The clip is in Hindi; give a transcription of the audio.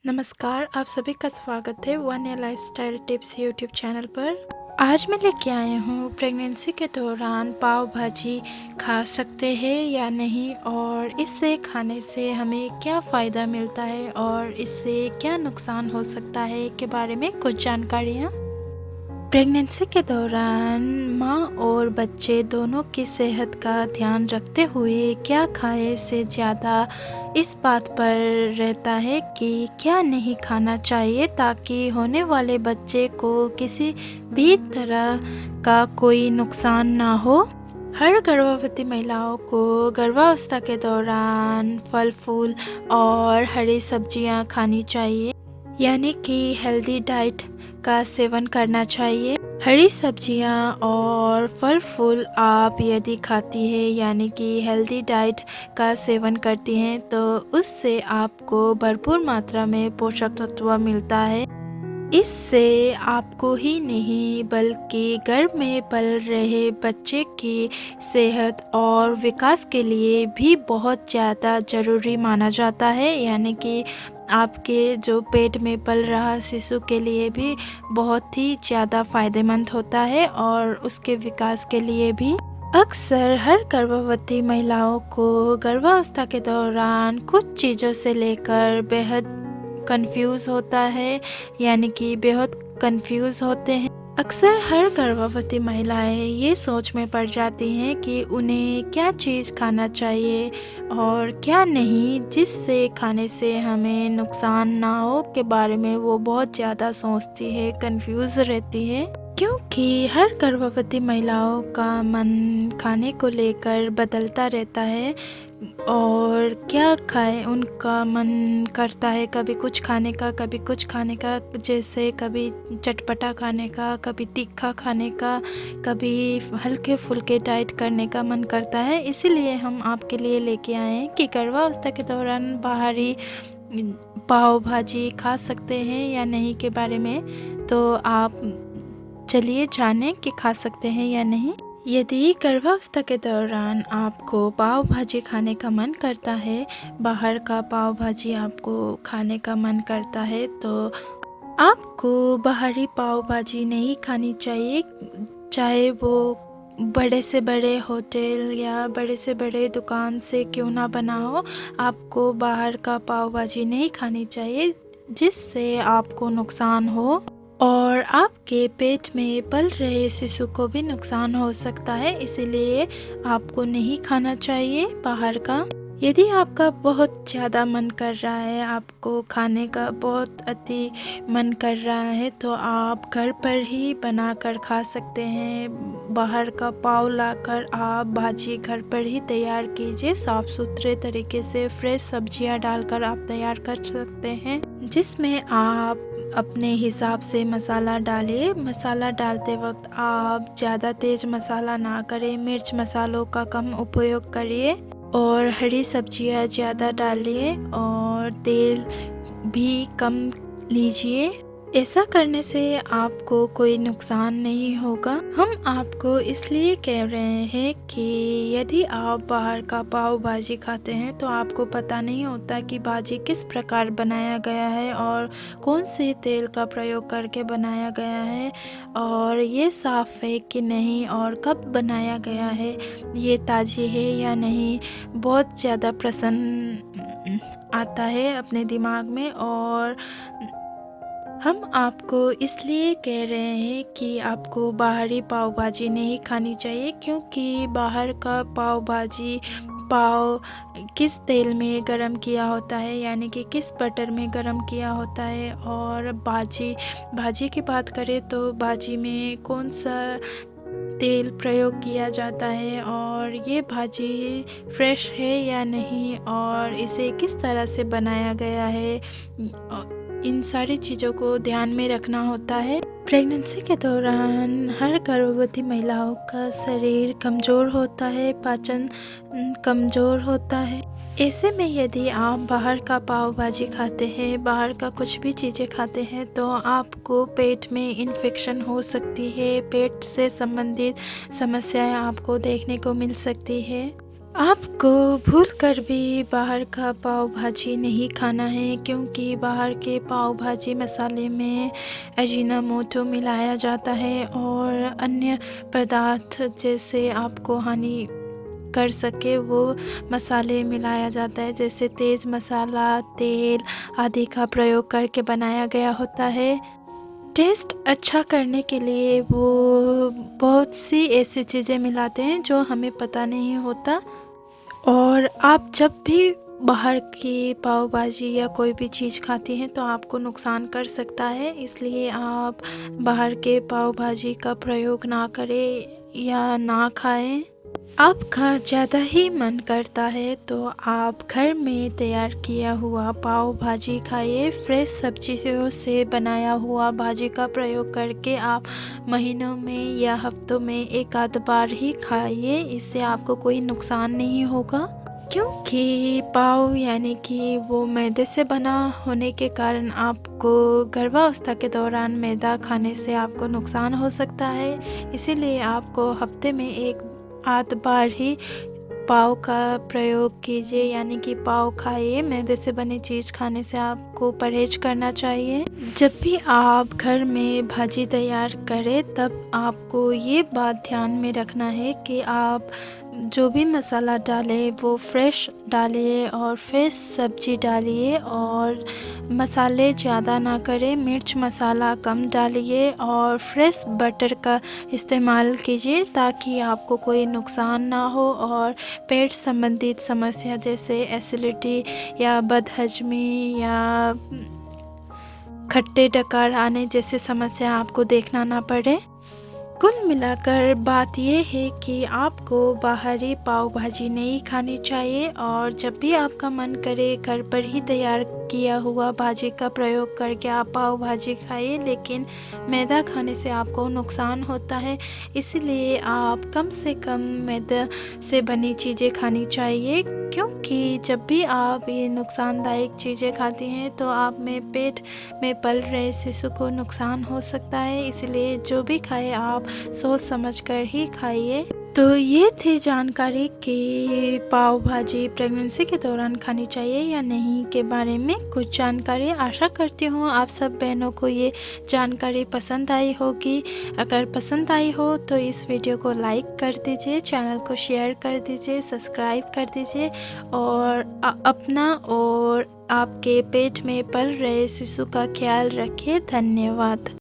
नमस्कार, आप सभी का स्वागत है one year lifestyle tips YouTube channel पर। आज मैं लेके आया हूँ प्रेगनेंसी के दौरान पाव भाजी खा सकते हैं या नहीं, और इससे खाने से हमें क्या फ़ायदा मिलता है और इससे क्या नुकसान हो सकता है के बारे में कुछ जानकारियाँ। प्रेगनेंसी के दौरान माँ और बच्चे दोनों की सेहत का ध्यान रखते हुए क्या खाए से ज़्यादा इस बात पर रहता है कि क्या नहीं खाना चाहिए, ताकि होने वाले बच्चे को किसी भी तरह का कोई नुकसान ना हो। हर गर्भवती महिलाओं को गर्भावस्था के दौरान फल फूल और हरी सब्जियां खानी चाहिए, यानी कि हेल्दी डाइट का सेवन करना चाहिए। हरी सब्जियां और फल फूल आप यदि खाती है, यानी कि हेल्दी डाइट का सेवन करती हैं, तो उससे आपको भरपूर मात्रा में पोषक तत्व मिलता है। इससे आपको ही नहीं बल्कि गर्भ में पल रहे बच्चे की सेहत और विकास के लिए भी बहुत ज़्यादा ज़रूरी माना जाता है, यानी कि आपके जो पेट में पल रहा शिशु के लिए भी बहुत ही ज़्यादा फ़ायदेमंद होता है और उसके विकास के लिए भी। अक्सर हर गर्भवती महिलाओं को गर्भावस्था के दौरान कुछ चीज़ों से लेकर बेहद कंफ्यूज होता है, यानी कि बेहद कंफ्यूज होते हैं। अक्सर हर गर्भवती महिलाएं ये सोच में पड़ जाती हैं कि उन्हें क्या चीज़ खाना चाहिए और क्या नहीं, जिससे खाने से हमें नुकसान ना हो के बारे में वो बहुत ज़्यादा सोचती है, कंफ्यूज रहती है। क्योंकि हर गर्भवती महिलाओं का मन खाने को लेकर बदलता रहता है और क्या खाए उनका मन करता है, कभी कुछ खाने का कभी कुछ खाने का, जैसे कभी चटपटा खाने का, कभी तीखा खाने का, कभी हल्के फुल्के डाइट करने का मन करता है। इसीलिए हम आपके लिए लेके आए हैं कि गर्भावस्था के दौरान बाहरी पाव भाजी खा सकते हैं या नहीं के बारे में। तो आप चलिए जानें कि खा सकते हैं या नहीं। यदि गर्भावस्था के दौरान आपको पाव भाजी खाने का मन करता है, बाहर का पाव भाजी आपको खाने का मन करता है, तो आपको बाहरी पाव भाजी नहीं खानी चाहिए, चाहे वो बड़े से बड़े होटल या बड़े से बड़े दुकान से क्यों ना बना हो। आपको बाहर का पाव भाजी नहीं खानी चाहिए, जिससे आपको नुकसान हो और आपके पेट में पल रहे शिशु को भी नुकसान हो सकता है। इसीलिए आपको नहीं खाना चाहिए बाहर का। यदि आपका बहुत ज़्यादा मन कर रहा है, आपको खाने का बहुत अति मन कर रहा है, तो आप घर पर ही बनाकर खा सकते हैं। बाहर का पाव लाकर आप भाजी घर पर ही तैयार कीजिए, साफ़ सुथरे तरीके से फ्रेश सब्जियां डालकर आप तैयार कर सकते हैं, जिसमें आप अपने हिसाब से मसाला डालिए। मसाला डालते वक्त आप ज़्यादा तेज़ मसाला ना करें, मिर्च मसालों का कम उपयोग करिए और हरी सब्जियां ज़्यादा डालिए और तेल भी कम लीजिए। ऐसा करने से आपको कोई नुकसान नहीं होगा। हम आपको इसलिए कह रहे हैं कि यदि आप बाहर का पाव भाजी खाते हैं, तो आपको पता नहीं होता कि भाजी किस प्रकार बनाया गया है और कौन से तेल का प्रयोग करके बनाया गया है, और ये साफ़ है कि नहीं, और कब बनाया गया है, ये ताज़ी है या नहीं। बहुत ज़्यादा प्रश्न आता है अपने दिमाग में, और हम आपको इसलिए कह रहे हैं कि आपको बाहरी पाव भाजी नहीं खानी चाहिए, क्योंकि बाहर का पाव भाजी पाव किस तेल में गरम किया होता है, यानी कि किस बटर में गरम किया होता है। और भाजी की बात करें तो भाजी में कौन सा तेल प्रयोग किया जाता है, और ये भाजी फ्रेश है या नहीं, और इसे किस तरह से बनाया गया है, इन सारी चीज़ों को ध्यान में रखना होता है। प्रेगनेंसी के दौरान हर गर्भवती महिलाओं का शरीर कमज़ोर होता है, पाचन कमज़ोर होता है। ऐसे में यदि आप बाहर का पाव भाजी खाते हैं, बाहर का कुछ भी चीज़ें खाते हैं, तो आपको पेट में इन्फेक्शन हो सकती है, पेट से संबंधित समस्याएं आपको देखने को मिल सकती है। आपको भूलकर भी बाहर का पाव भाजी नहीं खाना है, क्योंकि बाहर के पाव भाजी मसाले में अजीनोमोटो मिलाया जाता है और अन्य पदार्थ जैसे आपको हानि कर सके वो मसाले मिलाया जाता है, जैसे तेज़ मसाला, तेल आदि का प्रयोग करके बनाया गया होता है। टेस्ट अच्छा करने के लिए वो बहुत सी ऐसी चीज़ें मिलाते हैं जो हमें पता नहीं होता। और आप जब भी बाहर की पाव भाजी या कोई भी चीज़ खाती हैं तो आपको नुकसान कर सकता है, इसलिए आप बाहर के पाव भाजी का प्रयोग ना करें या ना खाएं। आपका ज़्यादा ही मन करता है तो आप घर में तैयार किया हुआ पाव भाजी खाइए। फ्रेश सब्जियों से बनाया हुआ भाजी का प्रयोग करके आप महीनों में या हफ्तों में एक आध बार ही खाइए, इससे आपको कोई नुकसान नहीं होगा। क्योंकि पाव यानी कि वो मैदे से बना होने के कारण आपको गर्भावस्था के दौरान मैदा खाने से आपको नुकसान हो सकता है, इसीलिए आपको हफ्ते में एक आध बार ही पाव का प्रयोग कीजिए, यानी कि पाव खाइए। मैदे से बनी चीज़ खाने से आपको परहेज करना चाहिए। जब भी आप घर में भाजी तैयार करें तब आपको ये बात ध्यान में रखना है कि आप जो भी मसाला डालें वो फ्रेश डालिए और फ्रेश सब्जी डालिए, और मसाले ज़्यादा ना करें, मिर्च मसाला कम डालिए और फ्रेश बटर का इस्तेमाल कीजिए ताकि आपको कोई नुकसान ना हो और पेट संबंधित समस्या जैसे एसिडिटी या बदहजमी या खट्टे डकार आने जैसे समस्या आपको देखना ना पड़े। कुल मिलाकर बात यह है कि आपको बाहरी पाव भाजी नहीं खानी चाहिए, और जब भी आपका मन करे घर पर ही तैयार किया हुआ भाजी का प्रयोग करके आप पाव भाजी खाइए, लेकिन मैदा खाने से आपको नुकसान होता है, इसलिए आप कम से कम मैदा से बनी चीज़ें खानी चाहिए। क्योंकि जब भी आप ये नुकसानदायक चीज़ें खाती हैं तो आप में पेट में पल रहे शिशु को नुकसान हो सकता है, इसलिए जो भी खाए आप सोच समझकर ही खाइए। तो ये थी जानकारी कि पाव भाजी प्रेगनेंसी के दौरान खानी चाहिए या नहीं के बारे में कुछ जानकारी। आशा करती हूँ आप सब बहनों को ये जानकारी पसंद आई होगी। अगर पसंद आई हो तो इस वीडियो को लाइक कर दीजिए, चैनल को शेयर कर दीजिए, सब्सक्राइब कर दीजिए और अपना और आपके पेट में पल रहे शिशु का ख्याल रखिए। धन्यवाद।